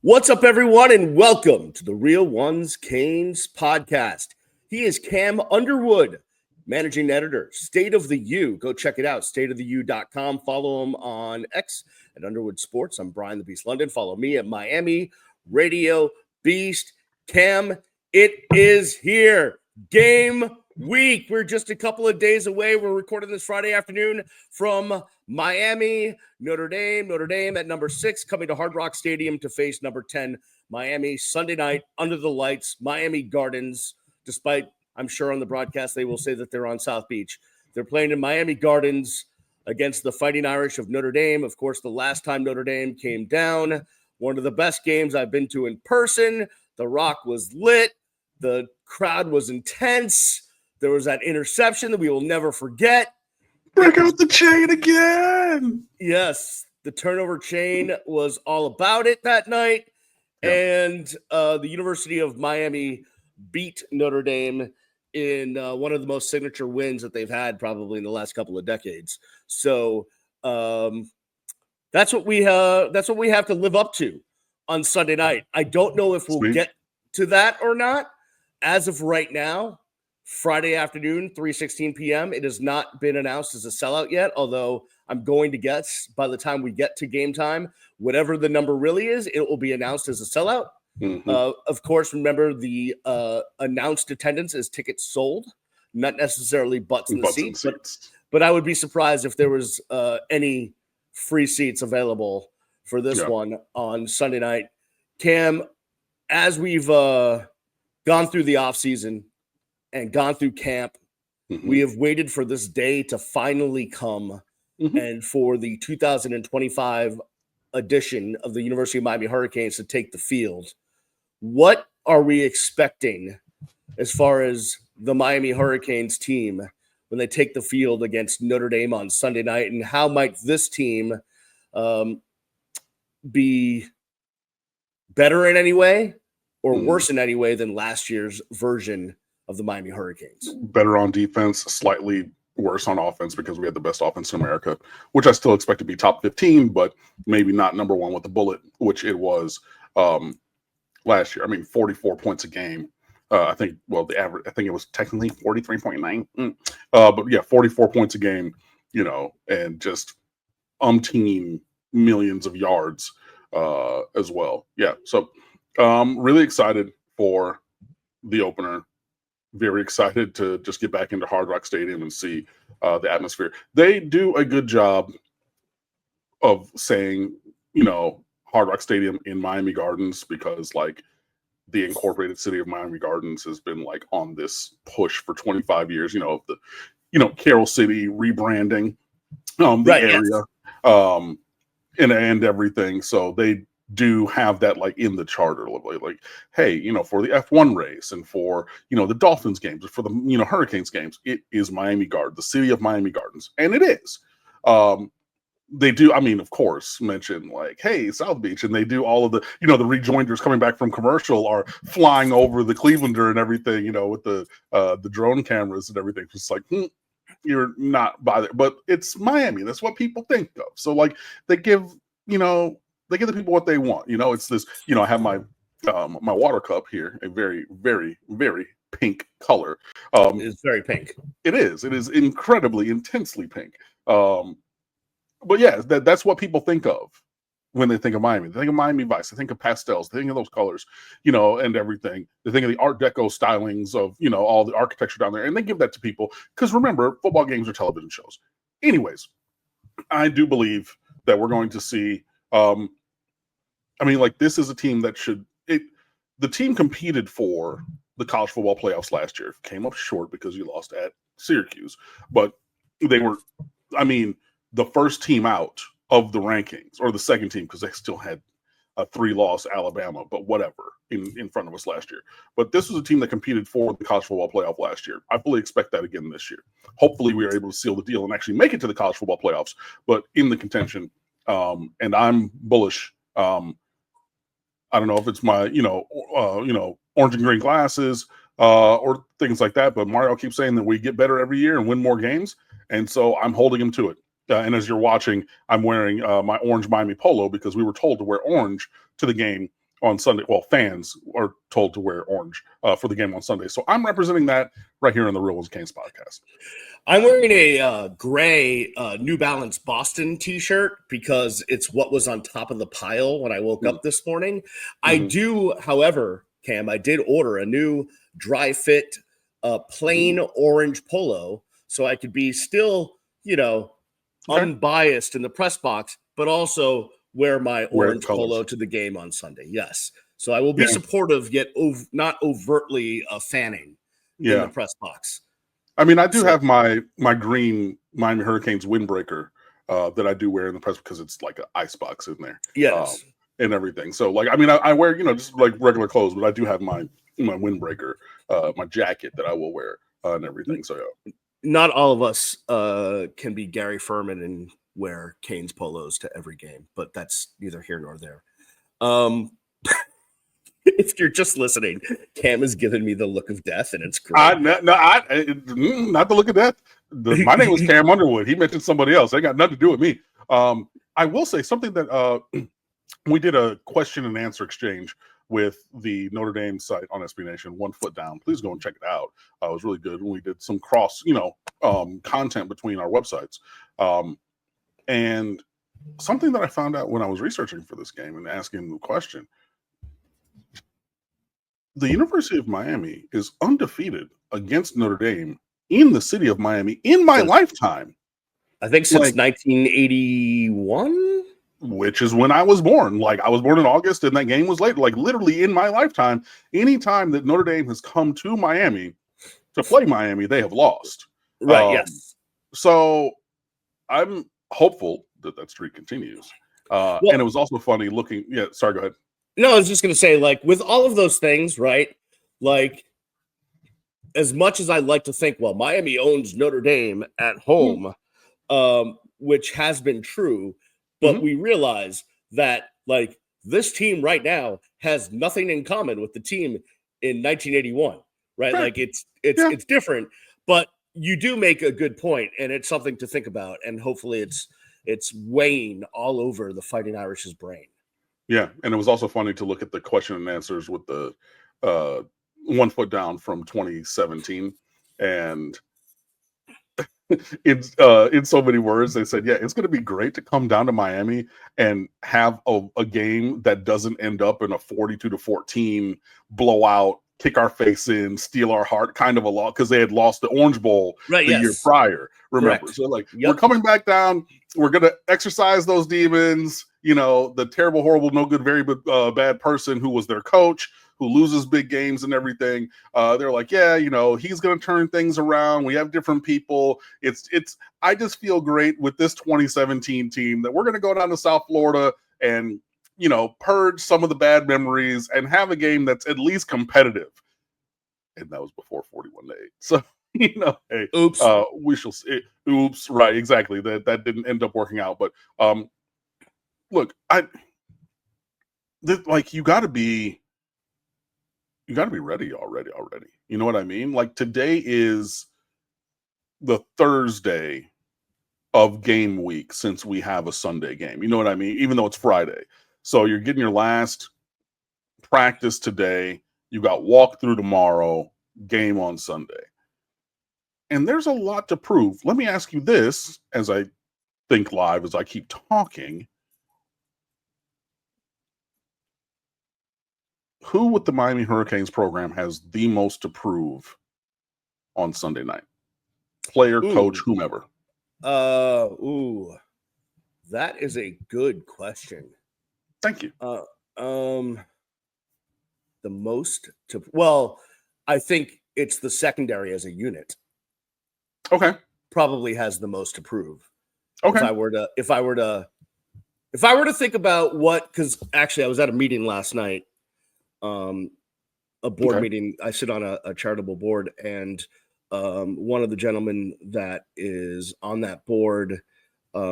What's up, everyone, and welcome to the Real Ones Canes podcast. He is Cam Underwood, managing editor, State of the U. Go check it out, stateoftheu.com. Follow him on X at Underwood Sports. I'm Brian the Beast London. Follow me at Miami Radio Beast. Cam, it is here. Game week. We're just a couple of days away. We're recording this Friday afternoon from Miami, Notre Dame at number 6, coming to Hard Rock Stadium to face number 10, Miami, Sunday night, under the lights, Miami Gardens. Despite, I'm sure on the broadcast, they will say that they're on South Beach. They're playing in Miami Gardens against the Fighting Irish of Notre Dame. Of course, the last time Notre Dame came down, one of the best games I've been to in person. The Rock was lit. The crowd was intense. There was that interception that we will never forget. Break out the chain again. Yes, the turnover chain was all about it that night. Yep. And the University of Miami beat Notre Dame in one of the most signature wins that they've had probably in the last couple of decades. So that's what we have to live up to on Sunday night. I don't know if we'll get to that or not. As of right now, Friday afternoon, 3:16 p.m. It has not been announced as a sellout yet, although I'm going to guess by the time we get to game time, whatever the number really is, it will be announced as a sellout. Mm-hmm. Of course, remember the announced attendance is tickets sold, not necessarily butts in the seats. But I would be surprised if there was any free seats available for this one on Sunday night. Cam, as we've gone through the offseason and gone through camp, we have waited for this day to finally come and for the 2025 edition of the University of Miami Hurricanes to take the field. What are we expecting as far as the Miami Hurricanes team when they take the field against Notre Dame on Sunday night, and how might this team be better in any way or worse in any way than last year's version of the Miami Hurricanes? Better on defense, slightly worse on offense because we had the best offense in America, which I still expect to be top 15, but maybe not number one with the bullet, which it was last year. I mean, 44 points a game. I think it was technically 43.9. But yeah, 44 points a game, and just umpteen millions of yards as well. Yeah. So really excited for the opener. Very excited to just get back into Hard Rock Stadium and see the atmosphere. They do a good job of saying, Hard Rock Stadium in Miami Gardens, because the incorporated city of Miami Gardens has been on this push for 25 years, of the, Carroll City rebranding area and everything. So they do have that in the charter, hey, for the F1 race and for, the Dolphins games, or for the, Hurricanes games, it is Miami Gardens, the city of Miami Gardens. And it is. They do, of course, mention hey, South Beach, and they do all of the, the rejoinders coming back from commercial are flying over the Clevelander and everything, with the drone cameras and everything. Just you're not by there, but it's Miami. That's what people think of. So they give, they give the people what they want. It's this, I have my my water cup here, a very, very, very pink color. It's very pink. It is. It is incredibly, intensely pink. But yeah, that's what people think of when they think of Miami. They think of Miami Vice. They think of pastels. They think of those colors, and everything. They think of the Art Deco stylings of, all the architecture down there. And they give that to people because, remember, football games are television shows. Anyways, I do believe that we're going to see this is a team that the team competed for the college football playoffs last year. Came up short because you lost at Syracuse. But they were, the first team out of the rankings, or the second team, because they still had a 3-loss Alabama, but whatever, in front of us last year. But this was a team that competed for the college football playoff last year. I fully expect that again this year. Hopefully we are able to seal the deal and actually make it to the college football playoffs, but in the contention. And I'm bullish. I don't know if it's my, orange and green glasses or things like that, but Mario keeps saying that we get better every year and win more games. And so I'm holding him to it. And as you're watching, I'm wearing my orange Miami polo because we were told to wear orange to the game on Sunday. Well, fans are told to wear orange for the game on Sunday. So I'm representing that right here on the Real Ones Canes podcast. I'm wearing a gray New Balance Boston t-shirt because it's what was on top of the pile when I woke up this morning. I do, however, Cam, I did order a new dry fit plain orange polo so I could be still, unbiased in the press box, but also wear my orange polo to the game on Sunday. Yes. So I will be supportive, yet not overtly fanning in the press box. I mean, I do have my green Miami Hurricanes windbreaker that I do wear in the press because it's like an ice box in there. Yes. And everything. So, like, I mean, I wear, just like regular clothes, but I do have my windbreaker, my jacket that I will wear and everything. So, yeah. Not all of us can be Gary Furman and wear Canes polos to every game, but that's neither here nor there. If you're just listening, Cam has given me the look of death, and it's great. Not the look of death. My name was Cam Underwood. He mentioned somebody else. They got nothing to do with me. I will say something that we did a question and answer exchange with the Notre Dame site on SB Nation, 1 Foot Down. Please go and check it out. It was really good. We did some cross, content between our websites. And something that I found out when I was researching for this game and asking the question, the University of Miami is undefeated against Notre Dame in the city of Miami in my lifetime. I think since 1981, which is when I was born. Like, I was born in August, and that game was later. Like, literally in my lifetime, any time that Notre Dame has come to Miami to play Miami, they have lost. Right? Yes. So I'm hopeful that streak continues. And it was also funny looking. Yeah. Sorry. Go ahead. No, I was just going to say, like, with all of those things, right? Like, as much as I like to think, well, Miami owns Notre Dame at home, which has been true, but we realize that, like, this team right now has nothing in common with the team in 1981, right? Sure. Like, it's different, but you do make a good point, and it's something to think about, and hopefully it's weighing all over the Fighting Irish's brain. Yeah, and it was also funny to look at the question and answers with the 1 Foot Down from 2017, and in so many words, they said, "Yeah, it's going to be great to come down to Miami and have a game that doesn't end up in a 42-14 blowout, kick our face in, steal our heart kind of a loss because they had lost the Orange Bowl the year prior." Remember, correct. So like we're coming back down. We're going to exercise those demons. The terrible, horrible, no good, very bad person who was their coach, who loses big games and everything. They're like, yeah, he's going to turn things around. We have different people. I just feel great with this 2017 team that we're going to go down to South Florida and, purge some of the bad memories and have a game that's at least competitive. And that was before 41-8. So, hey, oops. We shall see. Oops. Right. Exactly. That didn't end up working out. But, look, you got to be ready already. You know what I mean? Like, today is the Thursday of game week since we have a Sunday game. You know what I mean? Even though it's Friday. So you're getting your last practice today. You got walkthrough tomorrow, game on Sunday. And there's a lot to prove. Let me ask you this as I think live, as I keep talking. Who with the Miami Hurricanes program has the most to prove on Sunday night? Player, coach, whomever. That is a good question. Thank you. The most I think it's the secondary as a unit. Okay. Probably has the most to prove. Okay. If I were to think about because actually I was at a meeting last night. A board meeting. I sit on a charitable board, and one of the gentlemen that is on that board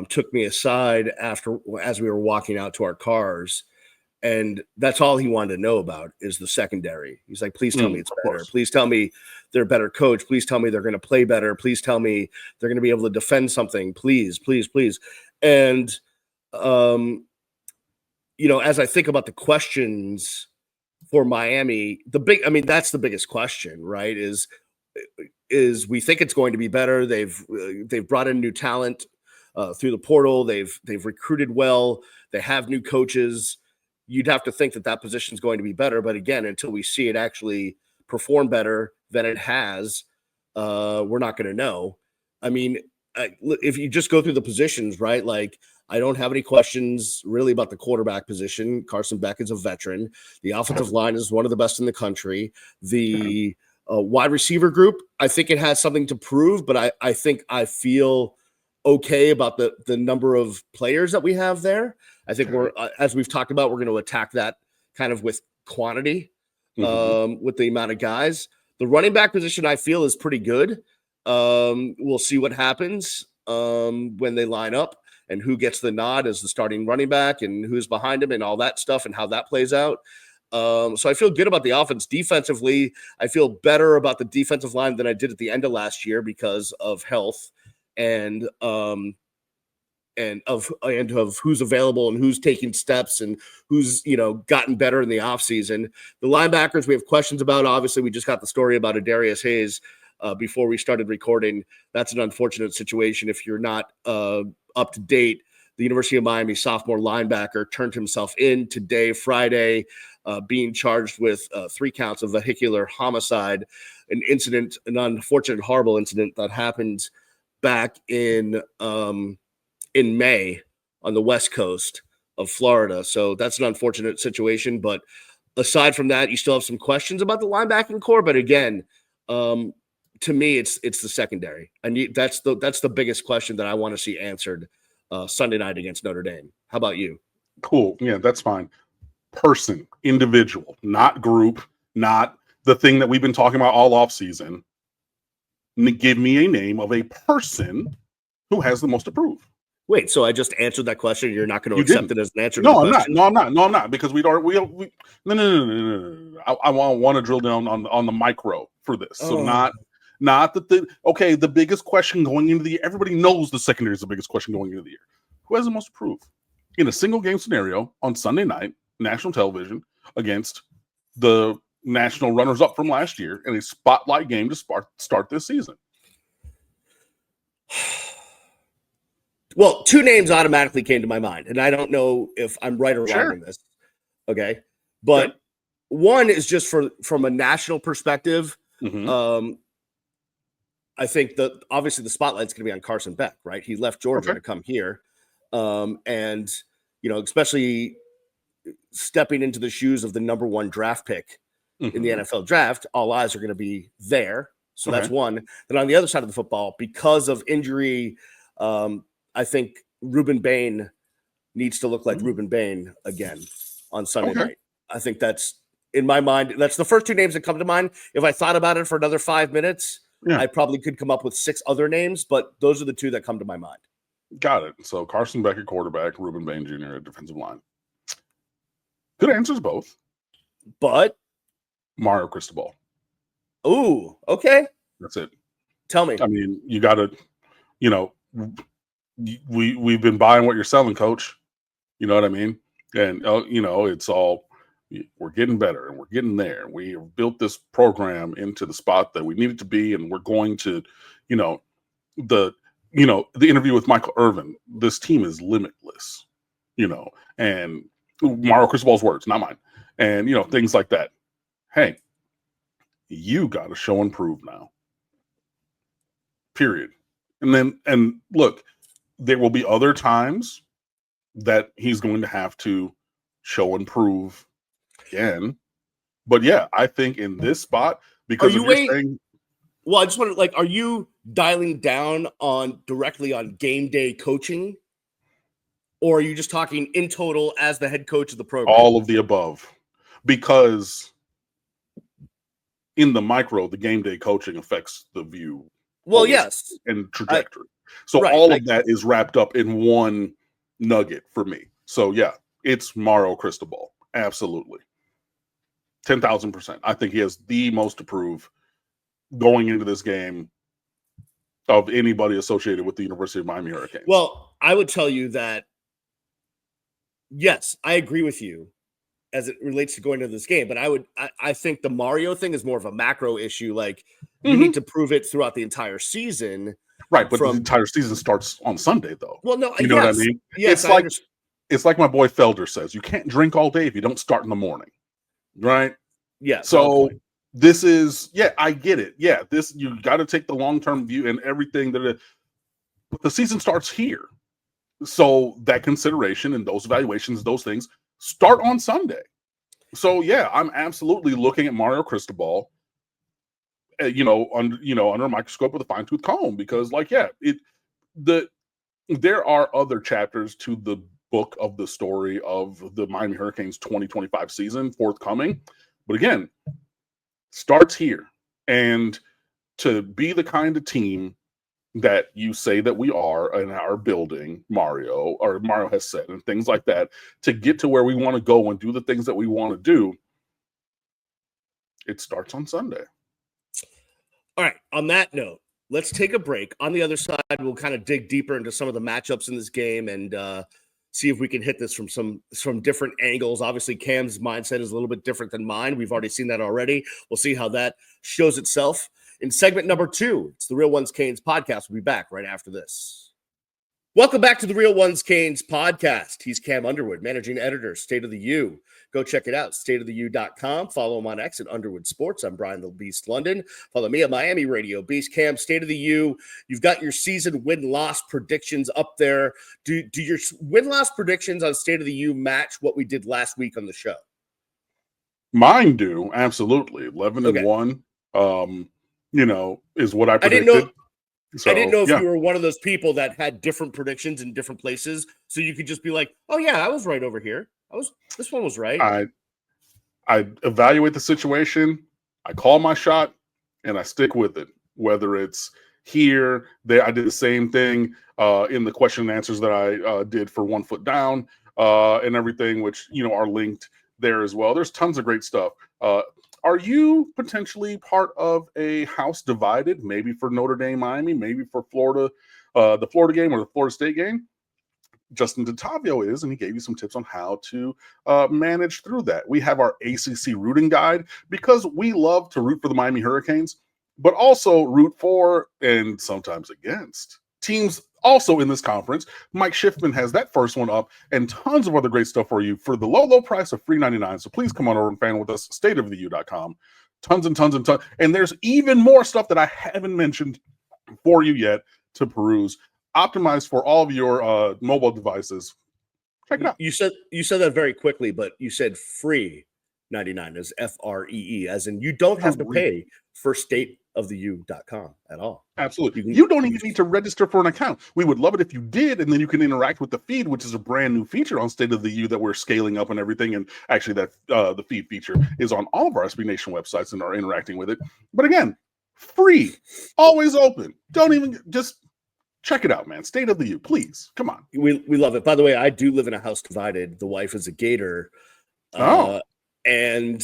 took me aside as we were walking out to our cars, and that's all he wanted to know about is the secondary. He's like, please tell me it's better. Please tell me they're a better coach. Please tell me they're going to play better. Please tell me they're going to be able to defend something. Please, please, please. And as I think about the questions for Miami, that's the biggest question, right? Is we think it's going to be better. They've brought in new talent through the portal. They've recruited well. They have new coaches. You'd have to think that position is going to be better. But again, until we see it actually perform better than it has, we're not going to know. I mean, if you just go through the positions, right? Like, I don't have any questions really about the quarterback position. Carson Beck is a veteran. The offensive line is one of the best in the country. The wide receiver group, I think it has something to prove, but I think I feel okay about the number of players that we have there. I think we're, as we've talked about, we're going to attack that kind of with quantity, with the amount of guys. The running back position, I feel, is pretty good. We'll see what happens when they line up and who gets the nod as the starting running back and who's behind him and all that stuff and how that plays out. So I feel good about the offense. Defensively, I feel better about the defensive line than I did at the end of last year because of health and of who's available and who's taking steps and who's gotten better in the offseason. The linebackers we have questions about. Obviously, we just got the story about Adarius Hayes before we started recording. That's an unfortunate situation. If you're not up to date, the University of Miami sophomore linebacker turned himself in today, Friday, being charged with 3 counts of vehicular homicide, an unfortunate, horrible incident that happened back in May on the West Coast of Florida. So that's an unfortunate situation. But aside from that, you still have some questions about the linebacking core. But again, to me, it's the secondary. That's the biggest question that I want to see answered Sunday night against Notre Dame. How about you? Cool. Yeah, that's fine. Person, individual, not group, not the thing that we've been talking about all off season. Give me a name of a person who has the most to prove. Wait, so I just answered that question. You're not going to accept it as an answer? No, I'm not. No, I'm not. Because no. I want to drill down on the micro for this. So not that the biggest question going into the year. Everybody knows the secondary is the biggest question going into the year. Who has the most to prove in a single game scenario on Sunday night, national television, against the national runners-up from last year in a spotlight game to start this season? Well, 2 names automatically came to my mind, and I don't know if I'm right or wrong in this. Okay. But one is just from a national perspective. I think that obviously the spotlight's going to be on Carson Beck, right? He left Georgia to come here. And, especially stepping into the shoes of the number 1 draft pick in the NFL draft, all eyes are going to be there. So that's one. Then on the other side of the football, because of injury, I think Ruben Bain needs to look like Ruben Bain again on Sunday night. I think that's, in my mind, that's the first 2 names that come to mind. If I thought about it for another 5 minutes, I probably could come up with 6 other names, but those are the 2 that come to my mind. Got it. So Carson Beck at quarterback, Ruben Bain Jr. at defensive line. Good answers both. But Mario Cristobal. Ooh, okay. That's it. Tell me. I mean, you got to, we've been buying what you're selling, coach. You know what I mean? And, it's all, we're getting better and we're getting there. We have built this program into the spot that we need it to be. And we're going to, the interview with Michael Irvin, this team is limitless, and Mario Cristobal's words, not mine. And, things like that. Hey, you got to show and prove now. Period. And look, there will be other times that he's going to have to show and prove again. But yeah, I think in this spot, because well, I just want to are you dialing down directly on game day coaching? Or are you just talking in total as the head coach of the program? All of the above. Because in the micro, the game day coaching affects the view. Well, yes. And trajectory. All of that is wrapped up in one nugget for me. So yeah, it's Mario Cristobal. Absolutely. 10,000%. I think he has the most to prove going into this game of anybody associated with the University of Miami Hurricanes. Well, I would tell you that Yes, I agree with you as it relates to going to this game, but I think the Mario thing is more of a macro issue. Like you need to prove it throughout the entire season. Right, but the entire season starts on Sunday, though. Well, no, You know what I mean? Yes, I understand. It's like my boy Felder says, you can't drink all day if you don't start in the morning, right? Yeah. So this is, I get it. Yeah, you got to take the long-term view and everything but the season starts here. So that consideration and those evaluations, those things start on Sunday. So yeah, I'm absolutely looking at Mario Cristobal, under a microscope with a fine-tooth comb, because there are other chapters to the book of the story of the Miami Hurricanes 2025 season forthcoming. But again, starts here. And to be the kind of team that you say that we are and are building, Mario has said, and things like that, to get to where we want to go and do the things that we want to do, it starts on Sunday. All right. On that note, let's take a break. On the other side, we'll kind of dig deeper into some of the matchups in this game and see if we can hit this from different angles. Obviously, Cam's mindset is a little bit different than mine. We've already seen that already. We'll see how that shows itself. In segment number 2, it's the Real Ones Canes podcast. We'll be back right after this. Welcome back to the Real Ones Canes podcast. He's Cam Underwood, managing editor, State of the U. Go check it out, stateoftheu.com. Follow him on X at Underwood Sports. I'm Brian the Beast London. Follow me at Miami Radio Beast. Cam, State of the U. You've got your season win-loss predictions up there. Do your win-loss predictions on State of the U match what we did last week on the show? Mine do, absolutely. 11-1, is what I predicted. I didn't know if you were one of those people that had different predictions in different places, so you could just be like, "Oh yeah, I was right over here. This one was right." I evaluate the situation, I call my shot, and I stick with it. Whether it's here, there, I did the same thing in the question and answers that I did for One Foot Down and everything, which are linked there as well. There's tons of great stuff. Are you potentially part of a house divided, maybe for Notre Dame, Miami, maybe for Florida, the Florida game or the Florida State game? Justin DeTavio is, and he gave you some tips on how to manage through that. We have our ACC rooting guide because we love to root for the Miami Hurricanes, but also root for and sometimes against teams also in this conference. Mike Schiffman has that first one up and tons of other great stuff for you for the low price of $3.99. So please come on over and fan with us, stateoftheu.com. Tons and tons and tons. And there's even more stuff that I haven't mentioned for you yet to peruse. Optimized for all of your mobile devices. Check it out. You said that very quickly, but you said free 99 as FREE, as in you don't have to pay for stateoftheu.com at all. Absolutely. You don't even need to register for an account. We would love it if you did, and then you can interact with the feed, which is a brand new feature on State of the U that we're scaling up and everything. And actually, that the feed feature is on all of our SB Nation websites and are interacting with it. But again, free, always open. Don't even just check it out, man. State of the U, please. Come on. We love it. By the way, I do live in a house divided. The wife is a Gator. And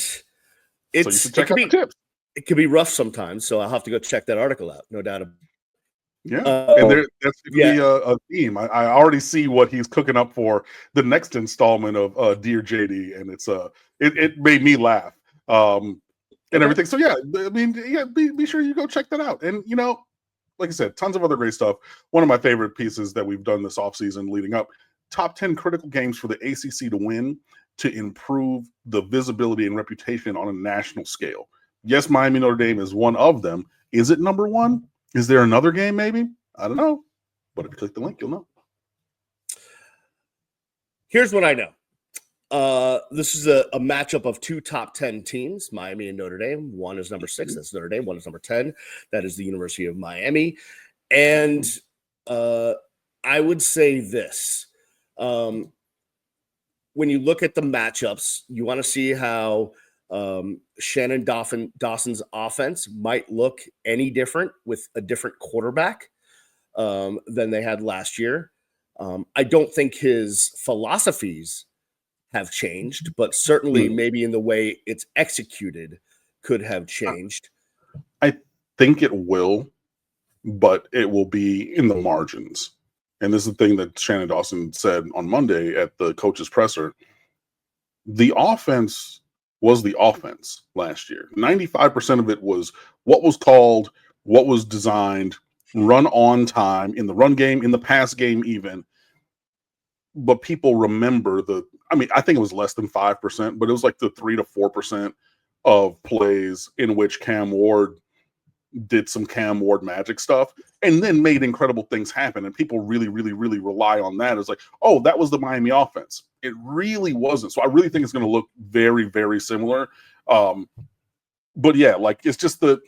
it's, so you should check out the tips. It can be rough sometimes, so I'll have to go check that article out. No doubt about it. Yeah, and that's going to be a theme. I already see what he's cooking up for the next installment of Dear JD, and it's it made me laugh and everything. So yeah, I mean, be sure you go check that out. And like I said, tons of other great stuff. One of my favorite pieces that we've done this offseason leading up: top 10 critical games for the ACC to win to improve the visibility and reputation on a national scale. Yes, Miami Notre Dame is one of them. Is it number one? Is there another game maybe? I don't know. But if you click the link, you'll know. Here's what I know. This is a matchup of two top 10 teams, Miami and Notre Dame. One is number 6. That's Notre Dame. One is number 10. That is the University of Miami. And I would say this. When you look at the matchups, you want to see how Shannon Dawson's offense might look any different with a different quarterback than they had last year. I don't think his philosophies have changed, but certainly maybe in the way it's executed could have changed. I think it will, but it will be in the margins. and this is the thing that Shannon Dawson said on Monday at the coach's presser, the offense was the offense last year. 95% of it was what was called, what was designed, run on time, in the run game, in the pass game even. But people remember I think it was less than 5%, but it was like the 3 to 4% of plays in which Cam Ward did some Cam Ward magic stuff and then made incredible things happen. And people really, really, really rely on that. It's like, oh, that was the Miami offense. It really wasn't. So I really think it's going to look very, very similar. But yeah, like it's just the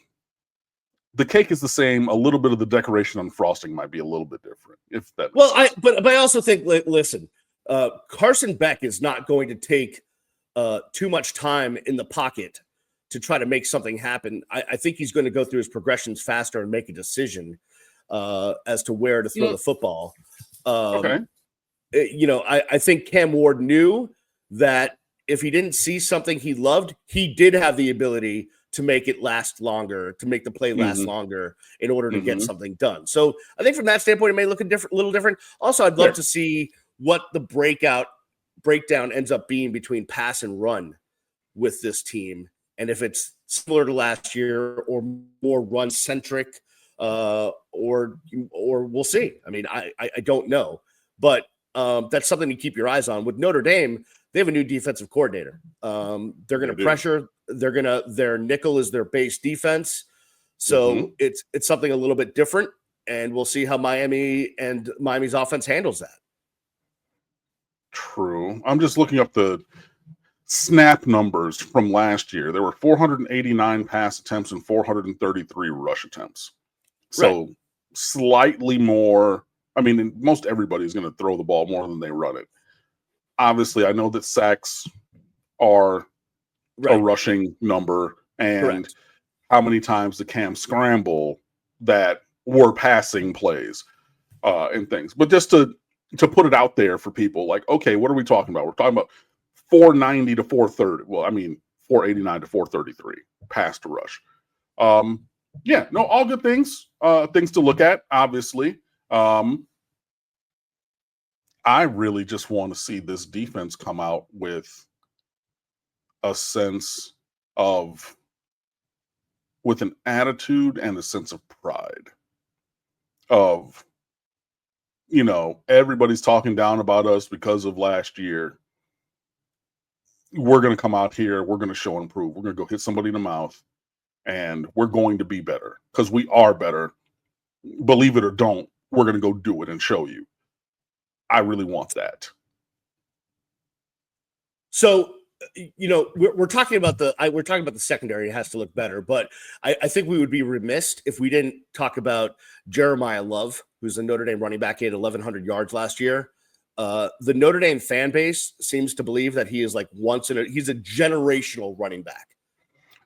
cake is the same. A little bit of the decoration on frosting might be a little bit different. If that. But I also think, listen, Carson Beck is not going to take too much time in the pocket to try to make something happen. I think he's going to go through his progressions faster and make a decision as to where to throw the football. Okay. I think Cam Ward knew that if he didn't see something he loved, he did have the ability to make it last longer, to make the play last longer in order to get something done. So I think from that standpoint, it may look a little different. Also, I'd love to see what the breakdown ends up being between pass and run with this team. And if it's similar to last year or more run centric, or we'll see. I mean, I don't know, but that's something to keep your eyes on. With Notre Dame, they have a new defensive coordinator. They're going to pressure. Their nickel is their base defense. So it's something a little bit different, and we'll see how Miami's offense handles that. True. I'm just looking up the snap numbers from last year. There were 489 pass attempts and 433 rush attempts. So slightly more. I mean, most everybody's going to throw the ball more than they run it. Obviously, I know that sacks are a rushing number, and how many times the Cam scramble that were passing plays and things. But just to put it out there for people, like, okay, what are we talking about? We're talking about 490 to 430. Well, I mean, 489 to 433 pass to rush. Yeah, no, all good things. Things to look at, obviously. I really just want to see this defense come out with a sense of, with an attitude and a sense of pride of, everybody's talking down about us because of last year. We're going to come out here. We're going to show and prove. We're going to go hit somebody in the mouth, and we're going to be better because we are better. Believe it or don't, we're going to go do it and show you. I really want that. So, we're talking about the secondary. It has to look better, but I think we would be remiss if we didn't talk about Jeremiyah Love, who's a Notre Dame running back. He had 1,100 yards last year. The Notre Dame fan base seems to believe that he is like he's a generational running back.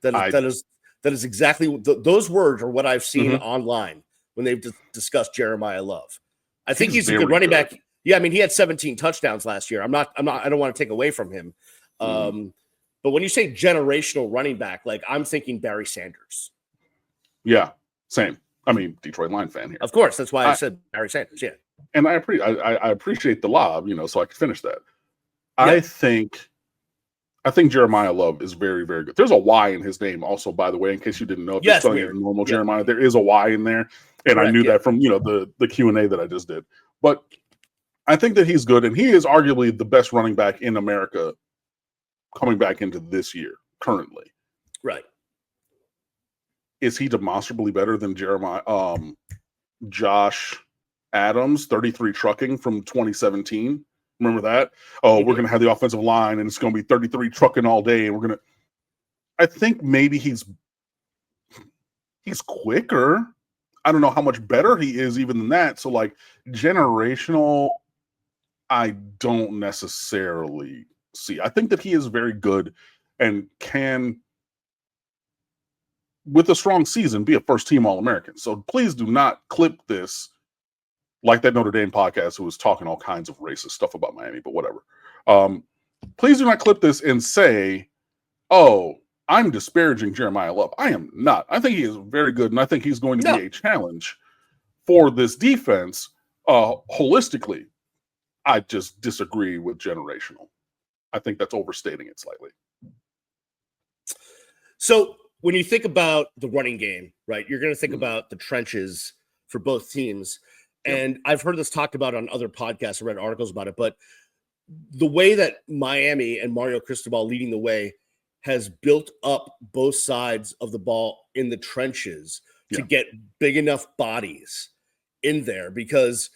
That is exactly those words are what I've seen online when they've discussed Jeremiyah Love. I think he's a good running back. Yeah, I mean, he had 17 touchdowns last year. I don't want to take away from him. But when you say generational running back, like I'm thinking Barry Sanders. Yeah, same. I mean, Detroit Lion fan here. Of course, that's why I said Barry Sanders. Yeah, and I appreciate the lob, so I could finish that. Yeah. I think Jeremiyah Love is very, very good. There's a Y in his name, also, by the way, in case you didn't know. If you're studying normal Jeremiah, there is a Y in there, and correct, I knew that from the Q&A that I just did. But I think that he's good, and he is arguably the best running back in America coming back into this year currently. Right. Is he demonstrably better than Josh Adams, 33 trucking from 2017? Remember that? Oh, we're going to have the offensive line, and it's going to be 33 trucking all day, and I think maybe he's quicker. I don't know how much better he is even than that. So, like, generational, I don't necessarily see. I think that he is very good and can, with a strong season, be a first-team All-American. So please do not clip this like that Notre Dame podcast who was talking all kinds of racist stuff about Miami, but whatever. Please do not clip this and say, oh, I'm disparaging Jeremiyah Love. I am not. I think he is very good, and I think he's going to be a challenge for this defense. Holistically, I just disagree with generational. I think that's overstating it slightly. So when you think about the running game, right, you're going to think about the trenches for both teams. And I've heard this talked about on other podcasts. I read articles about it. But the way that Miami and Mario Cristobal leading the way has built up both sides of the ball in the trenches to get big enough bodies in there. Because,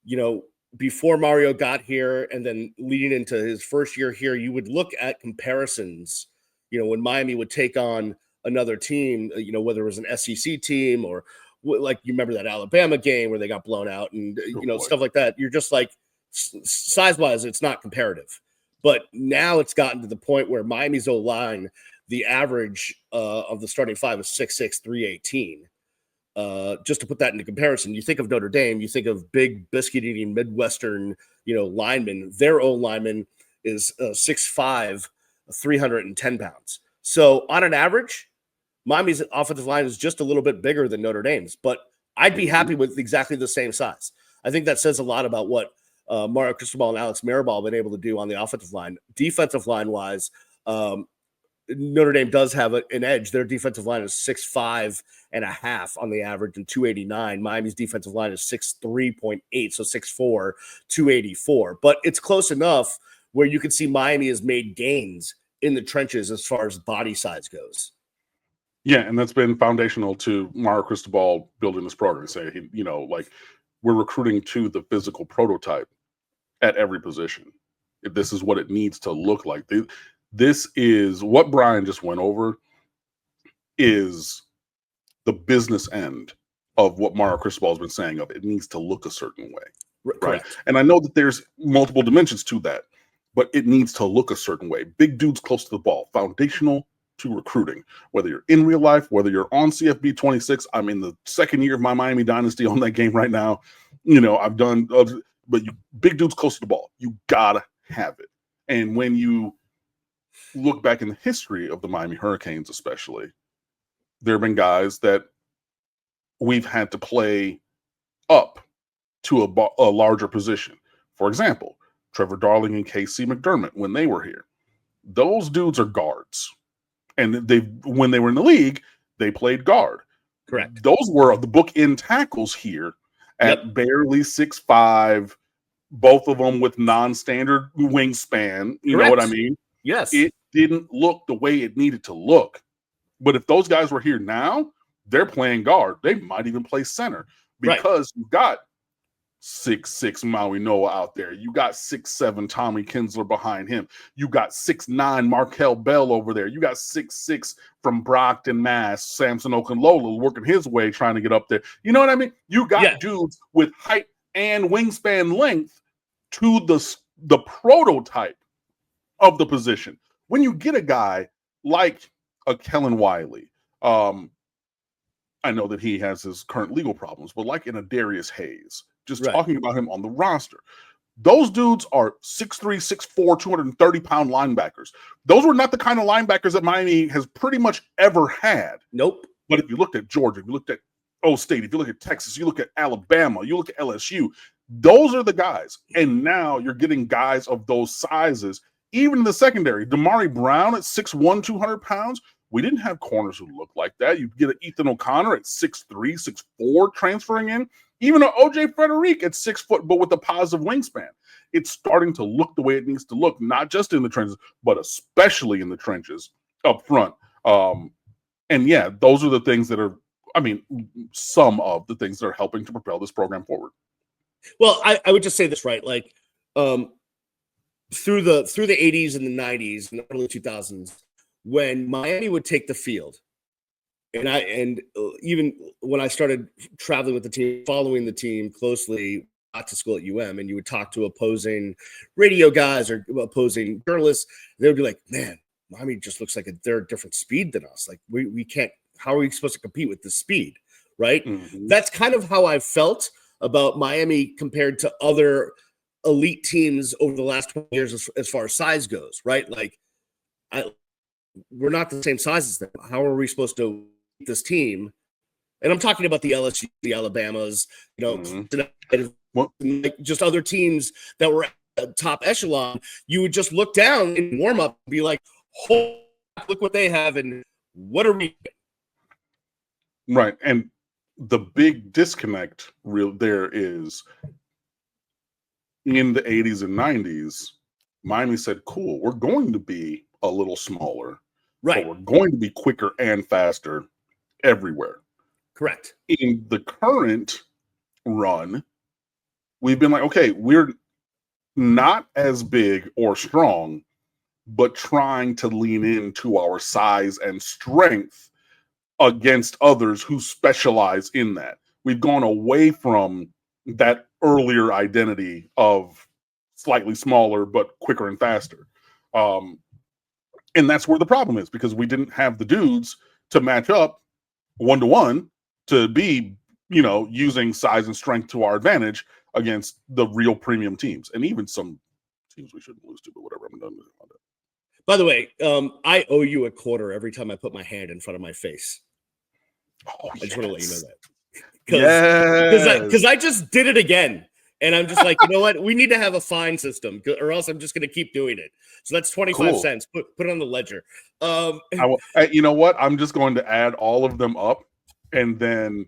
you know, before Mario got here and then leading into his first year here, you would look at comparisons, you know, when Miami would take on another team, you know, whether it was an SEC team or like you remember that Alabama game where they got blown out and, you know, stuff like that. You're just like, size-wise, it's not comparative. But now it's gotten to the point where Miami's O-line, the average of the starting five is 6'6", 318. Just to put that into comparison, you think of Notre Dame, you think of big biscuit-eating Midwestern, you know, linemen. Their own lineman is 6'5", 310 pounds. So on an average, Miami's offensive line is just a little bit bigger than Notre Dame's, but I'd be happy with exactly the same size. I think that says a lot about what Mario Cristobal and Alex Mirabal have been able to do on the offensive line. Defensive line-wise, Notre Dame does have an edge. Their defensive line is 6'5.5" on the average and 289. Miami's defensive line is 6'3.8", so 6'4", 284. But it's close enough where you can see Miami has made gains in the trenches as far as body size goes. Yeah, and that's been foundational to Mario Cristobal building this program. Say, you know, like we're recruiting to the physical prototype at every position. If this is what it needs to look like. This is what Brian just went over is the business end of what Mario Cristobal has been saying of it needs to look a certain way. Right. And I know that there's multiple dimensions to that, but it needs to look a certain way. Big dudes close to the ball, foundational to recruiting, whether you're in real life, whether you're on CFB 26. I'm in the second year of my Miami dynasty on that game right now. You know, I've done, but big dudes close to the ball, you gotta have it. And when you look back in the history of the Miami Hurricanes, especially, there have been guys that we've had to play up to a larger position. For example, Trevor Darling and KC McDermott, when they were here, those dudes are guards. And when they were in the league, they played guard. Correct. Those were the bookend tackles here at barely 6'5", both of them with non-standard wingspan. You know what I mean? Yes. It didn't look the way it needed to look. But if those guys were here now, they're playing guard. They might even play center because you've got 6'6" Maui Noah out there. You got 6'7" Tommy Kinsler behind him. You got 6'9" Markel Bell over there. You got 6'6" from Brockton, Mass, Samson Okunlola working his way trying to get up there. You know what I mean? You got dudes with height and wingspan length to the prototype of the position. When you get a guy like a Kellen Wiley, I know that he has his current legal problems, but like in a Darius Hayes, just talking about him on the roster, those dudes are 6'3", 6'4", 230-pound linebackers. Those were not the kind of linebackers that Miami has pretty much ever had. Nope. But if you looked at Georgia, if you looked at State, if you look at Texas, you look at Alabama, you look at LSU, those are the guys. And now you're getting guys of those sizes, even in the secondary. Damari Brown at 6'1", 200 pounds. We didn't have corners who looked like that. You get an Ethan O'Connor at 6'3", 6'4", transferring in. Even an O.J. Frederick at 6 foot, but with a positive wingspan. It's starting to look the way it needs to look, not just in the trenches, but especially in the trenches up front. And yeah, those are the things that are, I mean, some of the things that are helping to propel this program forward. Well, I would just say this, right? Like through the 80s and the 90s and the early 2000s, when Miami would take the field, and even when I started traveling with the team, following the team closely, got to school at UM, and you would talk to opposing radio guys or opposing journalists, they would be like, man, Miami just looks like they're a different speed than us. Like we can't, how are we supposed to compete with this speed? Right. Mm-hmm. That's kind of how I felt about Miami compared to other elite teams over the last 20 years as far as size goes. Right. Like we're not the same size as them. How are we supposed to beat this team? And I'm talking about the LSU, the Alabamas, you know, like just other teams that were at top echelon, you would just look down in warm up and be like, "Oh, look what they have, and what are we?" Right, and the big disconnect there is in the 80s and 90s, Miami said, "Cool, we're going to be a little smaller, Right? but we're going to be quicker and faster everywhere." Correct. In the current run, we've been like, okay, we're not as big or strong, but trying to lean into our size and strength against others who specialize in that. We've gone away from that earlier identity of slightly smaller but quicker and faster. And that's where the problem is, because we didn't have the dudes to match up 1-to-1 to be, using size and strength to our advantage against the real premium teams, and even some teams we shouldn't lose to, but whatever. I'm done with that. By the way, I owe you a quarter every time I put my hand in front of my face. Oh, I just want to let you know that. Because I just did it again. And I'm just like, you know what? We need to have a fine system, or else I'm just going to keep doing it. So that's 25 cents. Put it on the ledger. You know what? I'm just going to add all of them up. And then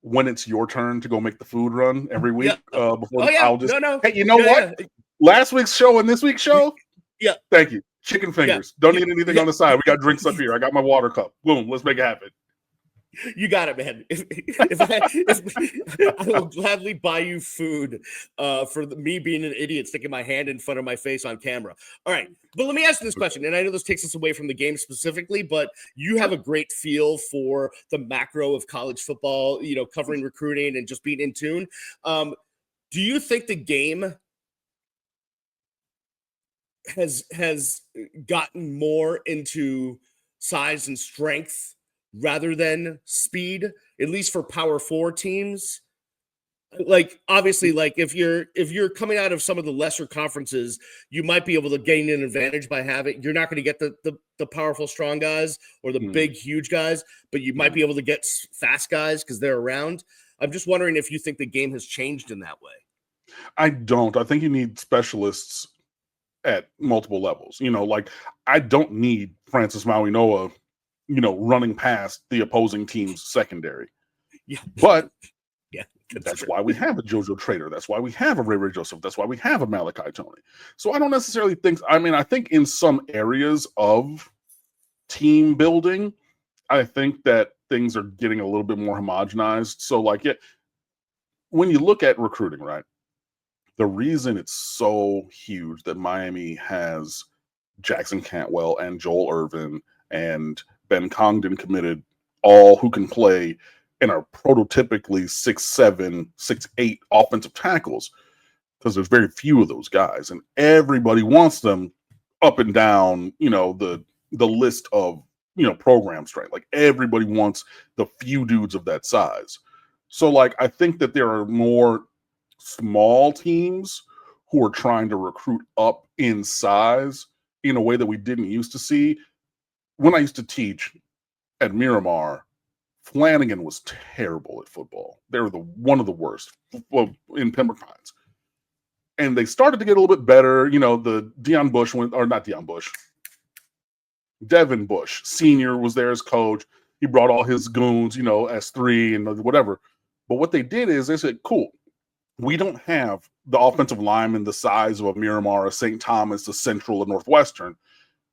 when it's your turn to go make the food run every week, I'll just, hey, you know what? Yeah. Last week's show and this week's show? Yeah. Thank you. Chicken fingers. Don't need anything on the side. We got drinks up here. I got my water cup. Boom. Let's make it happen. You got it, man. I will gladly buy you food for me being an idiot, sticking my hand in front of my face on camera. All right. But let me ask you this question. And I know this takes us away from the game specifically, but you have a great feel for the macro of college football, covering recruiting and just being in tune. Do you think the game has gotten more into size and strength rather than speed, at least for Power 4 teams? Like, obviously, like if you're coming out of some of the lesser conferences, you might be able to gain an advantage by you're not going to get the powerful, strong guys or the big, huge guys, but you might be able to get fast guys because they're around. I'm just wondering if you think the game has changed in that way. I don't. I think you need specialists at multiple levels. Like, I don't need Francis Mauigoa, running past the opposing team's secondary. Yeah. But yeah, that's why we have a JoJo Trader. That's why we have a Ray Joseph. That's why we have a Malachi Tony. So I don't necessarily think, I think in some areas of team building, I think that things are getting a little bit more homogenized. So when you look at recruiting, right, the reason it's so huge that Miami has Jackson Cantwell and Joel Irvin and Ben Congdon committed, all who can play and are prototypically 6'7", 6'8" offensive tackles, because there's very few of those guys, and everybody wants them up and down, the list of, program strength. Like, everybody wants the few dudes of that size. So, I think that there are more small teams who are trying to recruit up in size in a way that we didn't used to see. When I used to teach at Miramar, Flanagan was terrible at football. They were one of the worst in Pembroke Pines. And they started to get a little bit better. The Devin Bush Sr. was there as coach. He brought all his goons, S3 and whatever. But what they did is they said, cool, we don't have the offensive lineman the size of a Miramar, a St. Thomas, a Central, a Northwestern.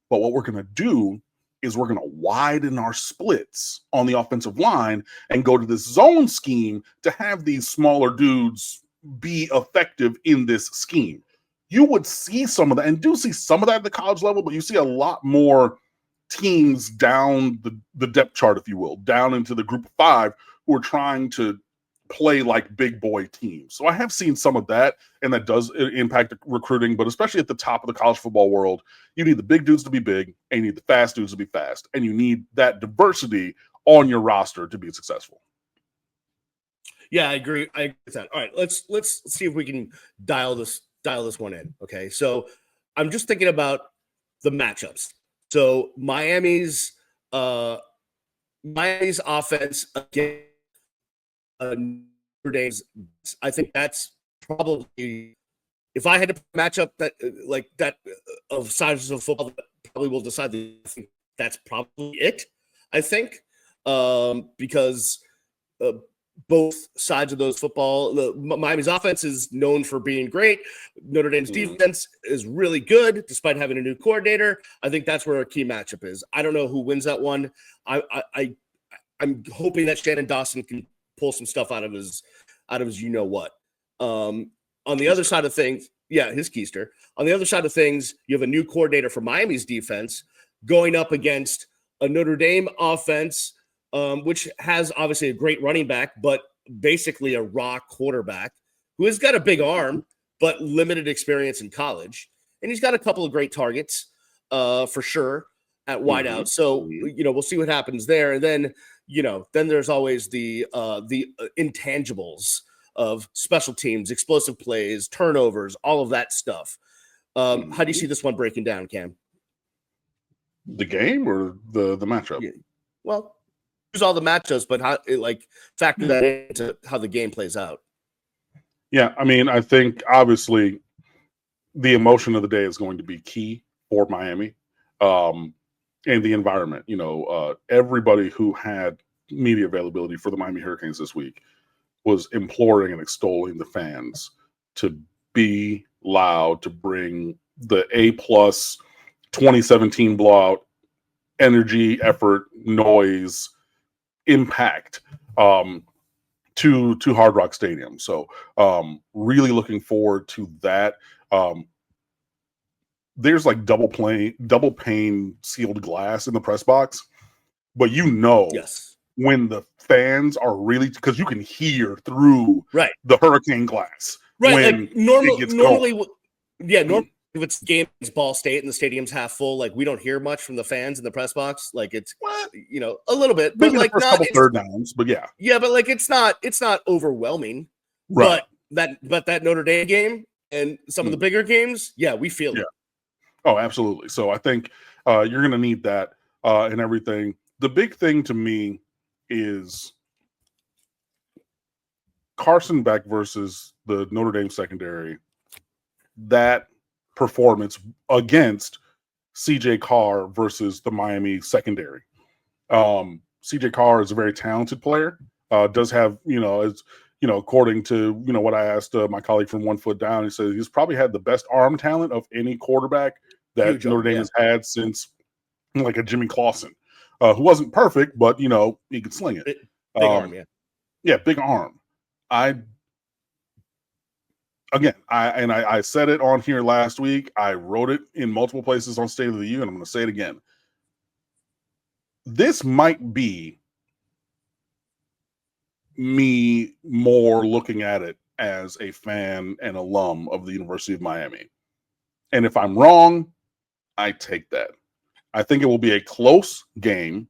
But what we're going to do is we're going to widen our splits on the offensive line and go to this zone scheme to have these smaller dudes be effective in this scheme. You would see some of that, and do see some of that at the college level, but you see a lot more teams down the depth chart, if you will, down into the group of 5 who are trying to play like big boy teams. So I have seen some of that, and that does impact recruiting, but especially at the top of the college football world, you need the big dudes to be big, and you need the fast dudes to be fast, and you need that diversity on your roster to be successful. Yeah, I agree. I agree with that. All right, let's see if we can dial this one in. Okay, so I'm just thinking about the matchups. So Miami's offense against Notre Dame's, I think that's probably, if I had to match up that like that of sides of football that probably will decide, I think that's probably it. I think because both sides of those football, Miami's offense is known for being great. Notre Dame's defense is really good, despite having a new coordinator. I think that's where a key matchup is. I don't know who wins that one. I'm hoping that Shannon Dawson can pull some stuff out of his you know what. On the other side of things, his keister. On the other side of things, you have a new coordinator for Miami's defense going up against a Notre Dame offense, which has obviously a great running back, but basically a raw quarterback who has got a big arm, but limited experience in college. And he's got a couple of great targets for sure at wideout. So, we'll see what happens there. And then, then there's always the intangibles of special teams, explosive plays, turnovers, all of that stuff. How do you see this one breaking down, Cam? The game or the matchup? Yeah. Well, use all the matchups, but how factor that into how the game plays out. Yeah, I mean, I think obviously the emotion of the day is going to be key for Miami, and the environment. Everybody who had media availability for the Miami Hurricanes this week was imploring and extolling the fans to be loud, to bring the A+ 2017 blowout energy, effort, noise, impact to Hard Rock Stadium. So really looking forward to that. There's like double pane sealed glass in the press box, but yes, when the fans are really, because you can hear through the hurricane glass. Right. When normally, if it's games Ball State and the stadium's half full, like we don't hear much from the fans in the press box. Like it's a little bit, maybe but like the first couple third downs, but but like it's not overwhelming. Right. But that Notre Dame game and some of the bigger games, we feel it. Oh, absolutely. So I think you're going to need that and everything. The big thing to me is Carson Beck versus the Notre Dame secondary. That performance against CJ Carr versus the Miami secondary. CJ Carr is a very talented player. Does have, according to, what I asked my colleague from 1 Foot Down, he said he's probably had the best arm talent of any quarterback that Notre Dame has had since like a Jimmy Clausen, who wasn't perfect, but, he could sling it. Big arm, yeah, big arm. I said it on here last week. I wrote it in multiple places on State of the U, and I'm going to say it again. This might be me more looking at it as a fan and alum of the University of Miami. And if I'm wrong, I take that. I think it will be a close game.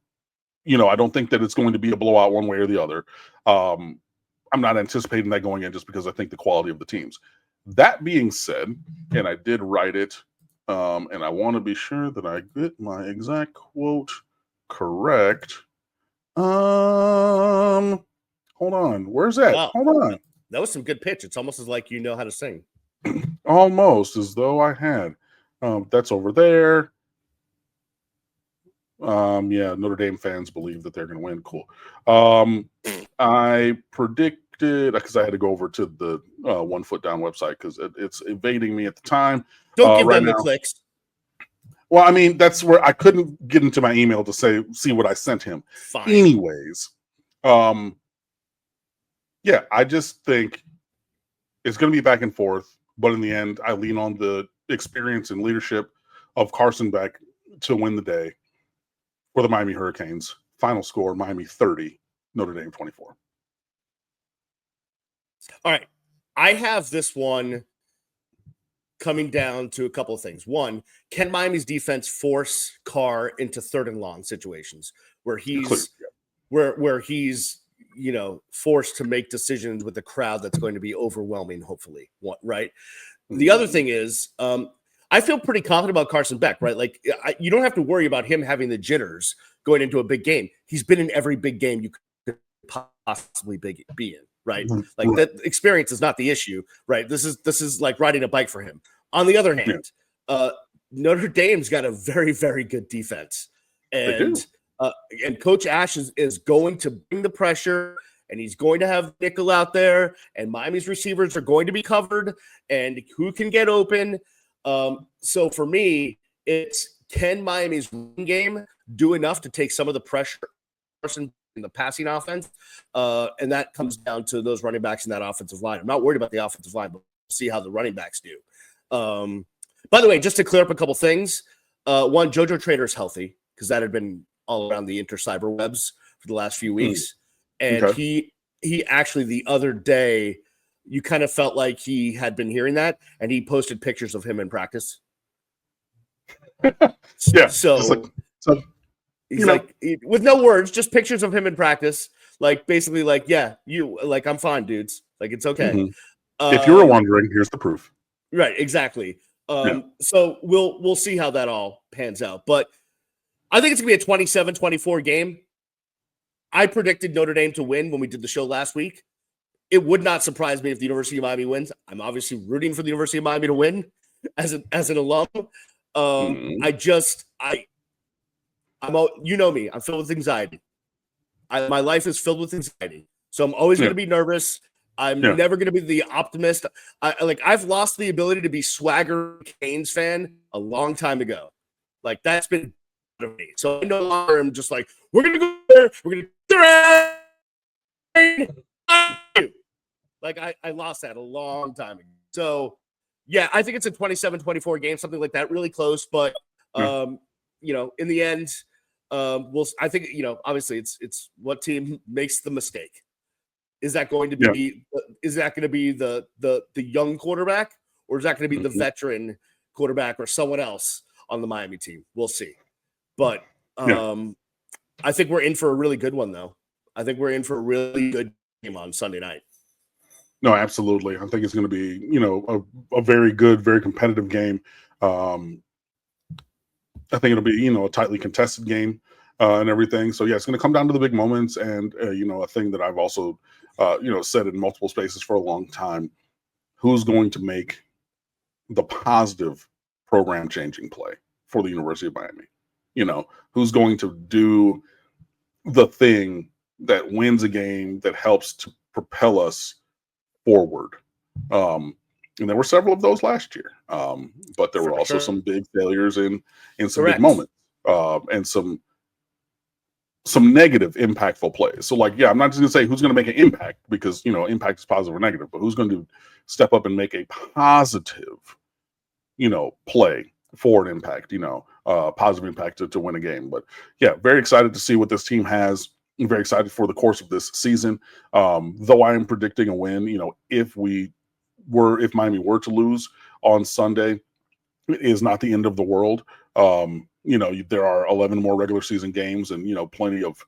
I don't think that it's going to be a blowout one way or the other. I'm not anticipating that going in just because I think the quality of the teams. That being said, and I did write it, and I want to be sure that I get my exact quote correct. Hold on. Where's that? Wow. Hold on. That was some good pitch. It's almost as like you know how to sing. Almost as though I had. That's over there. Notre Dame fans believe that they're going to win. Cool. I predicted, because I had to go over to the 1 Foot Down website because it's evading me at the time. Don't give them the clicks. Well, I mean, that's where I couldn't get into my email to see what I sent him. Fine. Anyways, I just think it's going to be back and forth, but in the end, I lean on the experience and leadership of Carson Beck to win the day for the Miami Hurricanes. Final score, Miami 30, Notre Dame 24. All right. I have this one coming down to a couple of things. One, can Miami's defense force Carr into 3rd and long situations where he's where he's forced to make decisions with a crowd that's going to be overwhelming, hopefully, right? The other thing is, I feel pretty confident about Carson Beck, right? Like, you don't have to worry about him having the jitters going into a big game. He's been in every big game you could possibly be in, right? Like that experience is not the issue, right? This is like riding a bike for him. On the other hand, Notre Dame's got a very, very good defense, and Coach Ash is going to bring the pressure, and he's going to have nickel out there, and Miami's receivers are going to be covered, and who can get open. So for me, it's can Miami's run game do enough to take some of the pressure in the passing offense, and that comes down to those running backs in that offensive line. I'm not worried about the offensive line, but we'll see how the running backs do. By the way, just to clear up a couple things, one, JoJo Trader's healthy because that had been all around the cyber webs for the last few weeks, and he actually the other day, you kind of felt like he had been hearing that, and he posted pictures of him in practice. So he's like, with no words, just pictures of him in practice, like basically like, yeah, you like, I'm fine, dudes. Like, it's okay. If you were wondering, here's the proof. Right, exactly. So we'll see how that all pans out. But I think it's gonna be a 27-24 game. I predicted Notre Dame to win when we did the show last week. It would not surprise me if the University of Miami wins. I'm obviously rooting for the University of Miami to win as an alum. I'm you know me. I'm filled with anxiety. My life is filled with anxiety, so I'm always going to be nervous. I'm never going to be the optimist. I've lost the ability to be swagger Canes fan a long time ago. Like that's been me. So I no longer am just like we're going to go there. We're going to like I lost that a long time ago. So yeah, I think it's a 27-24 game, something like that, really close. But in the end. I think, obviously it's what team makes the mistake. Is that going to be the young quarterback, or is that going to be the veteran quarterback or someone else on the Miami team? We'll see. But I think we're in for a really good one, though. I think we're in for a really good game on Sunday night. No, absolutely. I think it's going to be, a very good, very competitive game. I think it'll be, a tightly contested game and everything. So, yeah, it's going to come down to the big moments. And, a thing that I've also, said in multiple spaces for a long time, who's going to make the positive program-changing play for the University of Miami? Who's going to do the thing that wins a game that helps to propel us forward? And there were several of those last year, but there were also some big failures in some big moments, and some negative, impactful plays. So, I'm not just going to say who's going to make an impact because impact is positive or negative, but who's going to step up and make a positive, play for an impact, positive impact to win a game. But yeah, very excited to see what this team has. I'm very excited for the course of this season. Though I am predicting a win, if Miami were to lose on Sunday, it is not the end of the world. There are 11 more regular season games and, plenty of,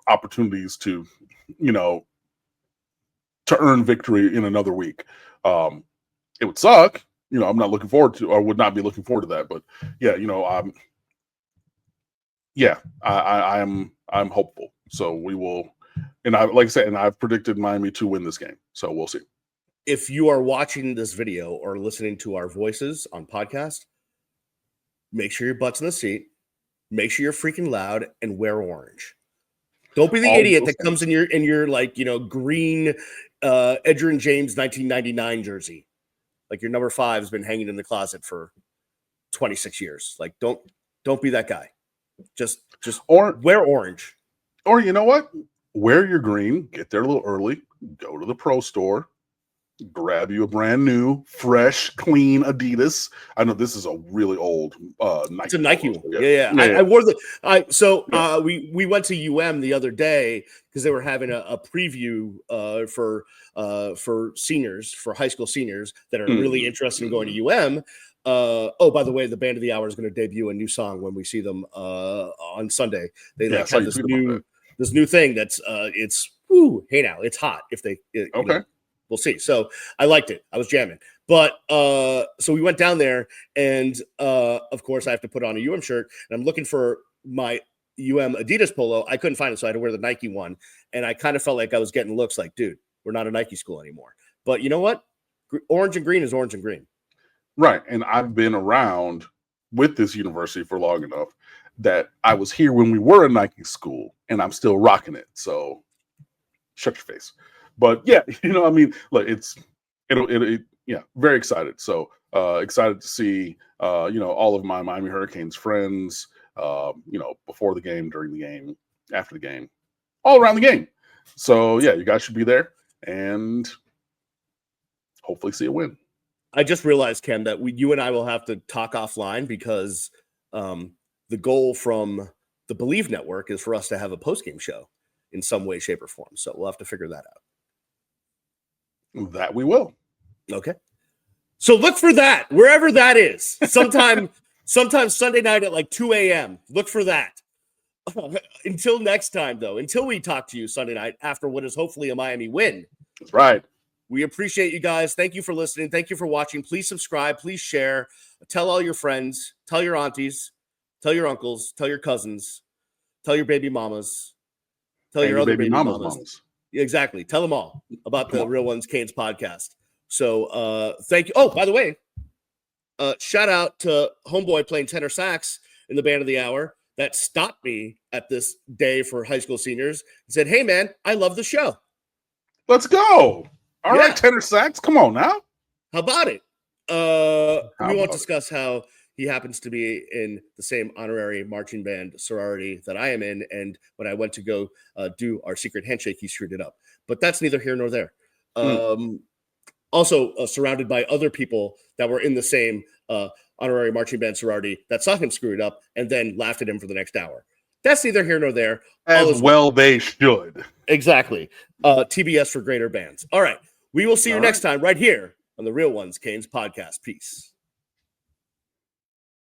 opportunities to earn victory in another week. It would suck. I'm not looking forward to, or would not be looking forward to that. But yeah, I'm hopeful. So we will, and I've predicted Miami to win this game. So we'll see. If you are watching this video or listening to our voices on podcast, make sure your butt's in the seat, make sure you're freaking loud, and wear orange. Don't be the idiot that comes in your green Edgerrin James 1999 jersey. Like your number 5 has been hanging in the closet for 26 years. Like don't be that guy. Just wear orange. Or you know what? Wear your green, get there a little early, go to the pro store, grab you a brand new, fresh, clean Adidas. I know this is a really old Nike. It's a Nike one. Yeah. I wore we went to UM the other day because they were having a preview for seniors, for high school seniors that are really interested in going to UM. By the way, the Band of the Hour is going to debut a new song when we see them on Sunday. They have this new thing that's hey now it's hot if they we'll see. So I liked it. I was jamming. But so we went down there, and of course I have to put on a UM shirt, and I'm looking for my UM Adidas polo. I couldn't find it, so I had to wear the Nike one. And I kind of felt like I was getting looks like, dude, We're not a Nike school anymore. But you know what? Orange and green is orange and green. Right. And I've been around with this university for long enough that I was here when we were a Nike school, and I'm still rocking it. So shut your face. But yeah, I mean, look, very excited. So excited to see, all of my Miami Hurricanes friends, before the game, during the game, after the game, all around the game. So yeah, you guys should be there and hopefully see a win. I just realized, Ken, that you and I will have to talk offline because the goal from the Believe Network is for us to have a post-game show in some way, shape, or form. So we'll have to figure that out. That we will. Okay. So look for that, wherever that is. Sometime Sunday night at like 2 a.m. Look for that. Until next time, though, until we talk to you Sunday night after what is hopefully a Miami win. That's right. We appreciate you guys. Thank you for listening. Thank you for watching. Please subscribe. Please share. Tell all your friends. Tell your aunties. Tell your uncles. Tell your cousins. Tell your baby mamas. Tell your other baby mamas. Yeah, exactly. Tell them all about the Real Ones Canes podcast. So thank you. Oh, by the way, shout out to Homeboy playing tenor sax in the band of the hour that stopped me at this day for high school seniors and said, "Hey, man, I love the show. Let's go." All right, tenor sax. Come on now. How about it? We won't discuss how he happens to be in the same honorary marching band sorority that I am in. And when I went to go do our secret handshake, he screwed it up. But that's neither here nor there. Also surrounded by other people that were in the same honorary marching band sorority that saw him screw it up and then laughed at him for the next hour. That's neither here nor there. As well they should. Exactly. TBS for greater bands. All right. We will see you next time right here on the Real Ones Canes podcast. Peace.